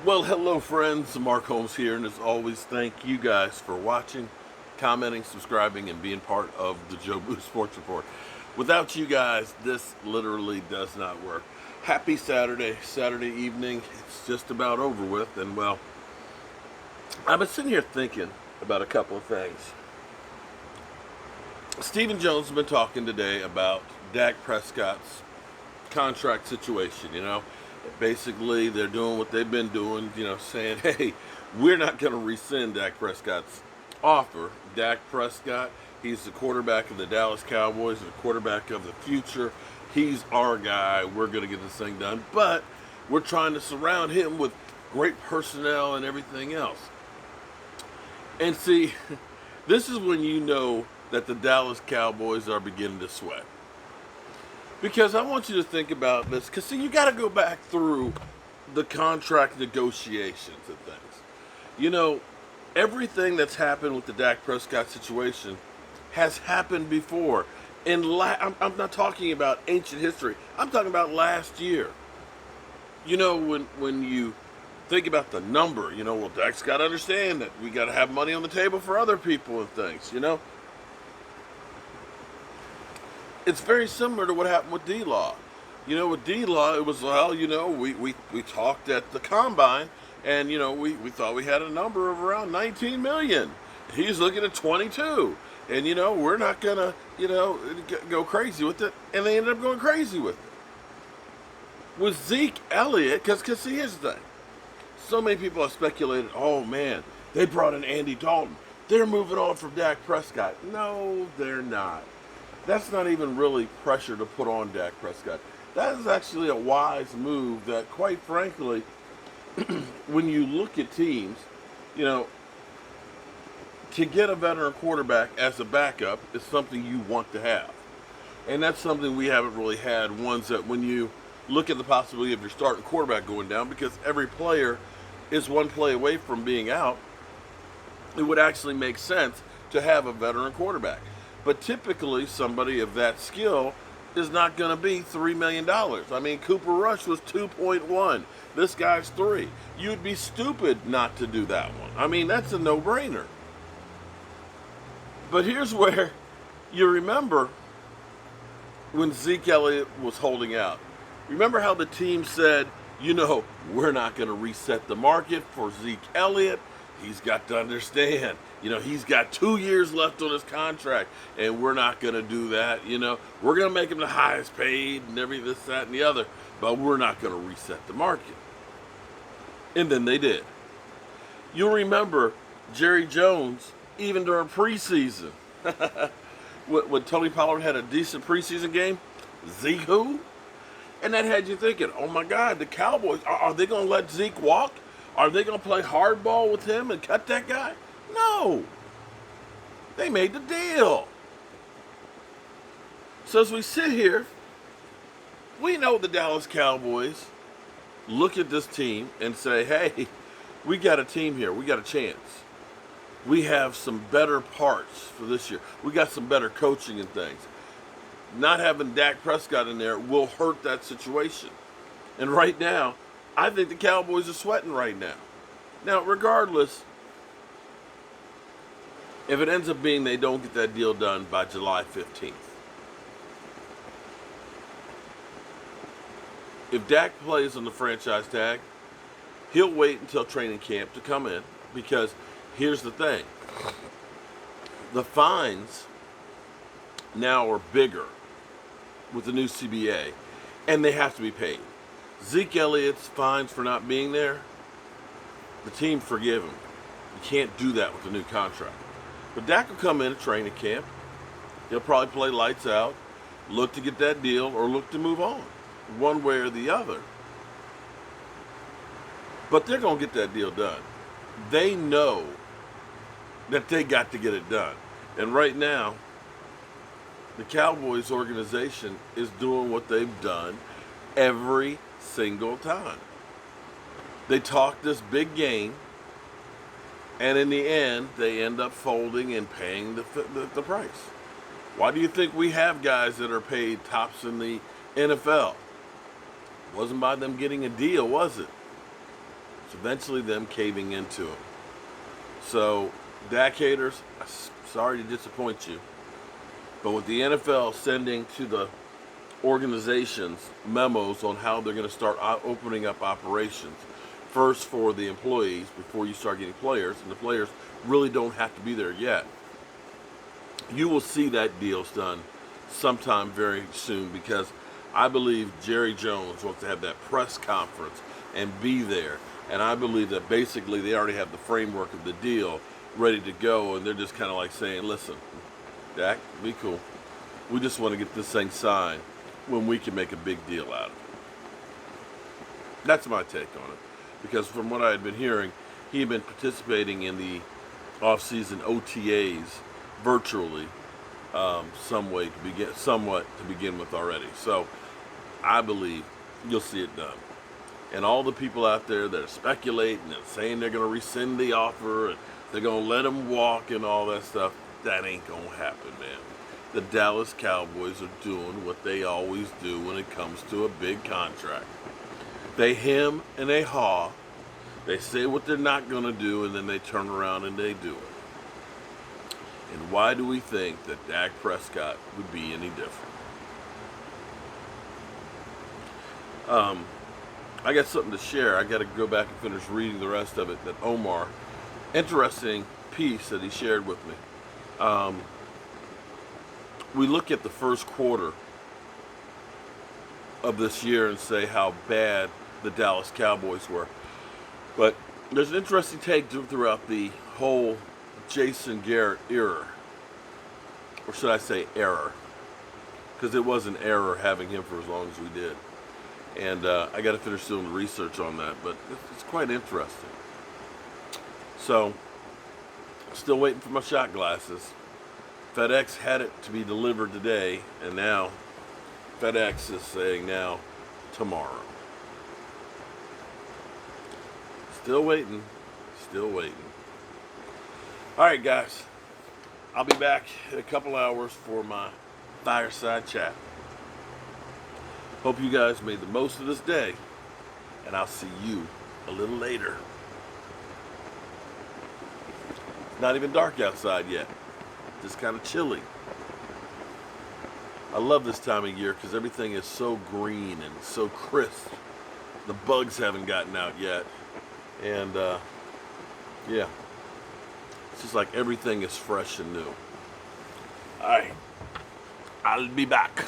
Well, hello, friends. Mark Holmes here, and as always, thank you guys for watching, commenting, subscribing, and being part of the Joe Boo Sports Report. Without you guys, this literally does not work. Happy Saturday evening. It's just about over with, and well, I've been sitting here thinking about a couple of things. Stephen Jones has been talking today about Dak Prescott's contract situation. Basically they're doing what they've been doing, saying, hey, we're not going to rescind Dak Prescott's offer. Dak Prescott, he's the quarterback of the Dallas Cowboys, the quarterback of the future. He's our guy. We're going to get this thing done, but we're trying to surround him with great personnel and everything else. And see, this is when you know that the Dallas Cowboys are beginning to sweat. Because I want you to think about this, because see, you got to go back through the contract negotiations and things. Everything that's happened with the Dak Prescott situation has happened before. I'm not talking about ancient history. I'm talking about last year. When you think about the number, well, Dak's got to understand that we got to have money on the table for other people and things, It's very similar to what happened with D-Law. With D-Law, it was, well, we talked at the Combine, and, we thought we had a number of around 19 million. He's looking at 22. And, we're not going to, go crazy with it. And they ended up going crazy with it. With Zeke Elliott, because see, here's the thing. So many people have speculated, oh, man, they brought in Andy Dalton. They're moving on from Dak Prescott. No, they're not. That's not even really pressure to put on Dak Prescott. That is actually a wise move that, quite frankly, when you look at teams, to get a veteran quarterback as a backup is something you want to have. And that's something we haven't really had, ones that when you look at the possibility of your starting quarterback going down, because every player is one play away from being out, it would actually make sense to have a veteran quarterback. But typically, somebody of that skill is not going to be $3 million. I mean, Cooper Rush was 2.1. This guy's 3. You'd be stupid not to do that one. I mean, that's a no-brainer. But here's where you remember when Zeke Elliott was holding out. Remember how the team said, we're not going to reset the market for Zeke Elliott. He's got to understand, he's got 2 years left on his contract, and we're not going to do that. We're going to make him the highest paid and everything, this, that, and the other, but we're not going to reset the market. And then they did. You'll remember Jerry Jones, even during preseason, when Tony Pollard had a decent preseason game, Zeke who? And that had you thinking, oh my God, the Cowboys, are they going to let Zeke walk? Are they going to play hardball with him and cut that guy? No. They made the deal. So as we sit here, we know the Dallas Cowboys look at this team and say, hey, we got a team here. We got a chance. We have some better parts for this year. We got some better coaching and things. Not having Dak Prescott in there will hurt that situation. And right now, I think the Cowboys are sweating right now. Now, regardless, if it ends up being they don't get that deal done by July 15th, if Dak plays on the franchise tag, he'll wait until training camp to come in, because here's the thing. The fines now are bigger with the new CBA, and they have to be paid. Zeke Elliott's fines for not being there, the team forgive him. You can't do that with the new contract. But Dak will come in at training camp. He'll probably play lights out, look to get that deal, or look to move on, one way or the other. But they're going to get that deal done. They know that they got to get it done. And right now, the Cowboys organization is doing what they've done every single time. They talk this big game, and in the end, they end up folding and paying the price. Why do you think we have guys that are paid tops in the NFL? Wasn't by them getting a deal, was it? It's eventually them caving into him. So, Dak haters, sorry to disappoint you. But with the NFL sending to the organizations memos on how they're going to start opening up operations, first for the employees before you start getting players, and the players really don't have to be there yet. You will see that deal's done sometime very soon, because I believe Jerry Jones wants to have that press conference and be there. And I believe that basically they already have the framework of the deal ready to go, and they're just kind of like saying, listen, Dak, be cool. We just want to get this thing signed when we can make a big deal out of it. That's my take on it. Because from what I had been hearing, he had been participating in the off-season OTAs virtually, somewhat to begin with already. So I believe you'll see it done. And all the people out there that are speculating and saying they're going to rescind the offer and they're going to let him walk and all that stuff, that ain't going to happen, man. The Dallas Cowboys are doing what they always do when it comes to a big contract. They hem and they haw. They say what they're not going to do, and then they turn around and they do it. And why do we think that Dak Prescott would be any different? I got something to share. I got to go back and finish reading the rest of it. That Omar, interesting piece that he shared with me. We look at the first quarter of this year and say how bad the Dallas Cowboys were. But there's an interesting take throughout the whole Jason Garrett era. Or should I say error? Because it was an error having him for as long as we did. And I got to finish doing the research on that, but it's quite interesting. So, still waiting for my shot glasses. FedEx had it to be delivered today, and now FedEx is saying now tomorrow. Still waiting. Still waiting. All right, guys. I'll be back in a couple hours for my fireside chat. Hope you guys made the most of this day, and I'll see you a little later. It's not even dark outside yet. Just kind of chilly. I love this time of year because everything is so green and so crisp. The bugs haven't gotten out yet. And, yeah. It's just like everything is fresh and new. All right. I'll be back.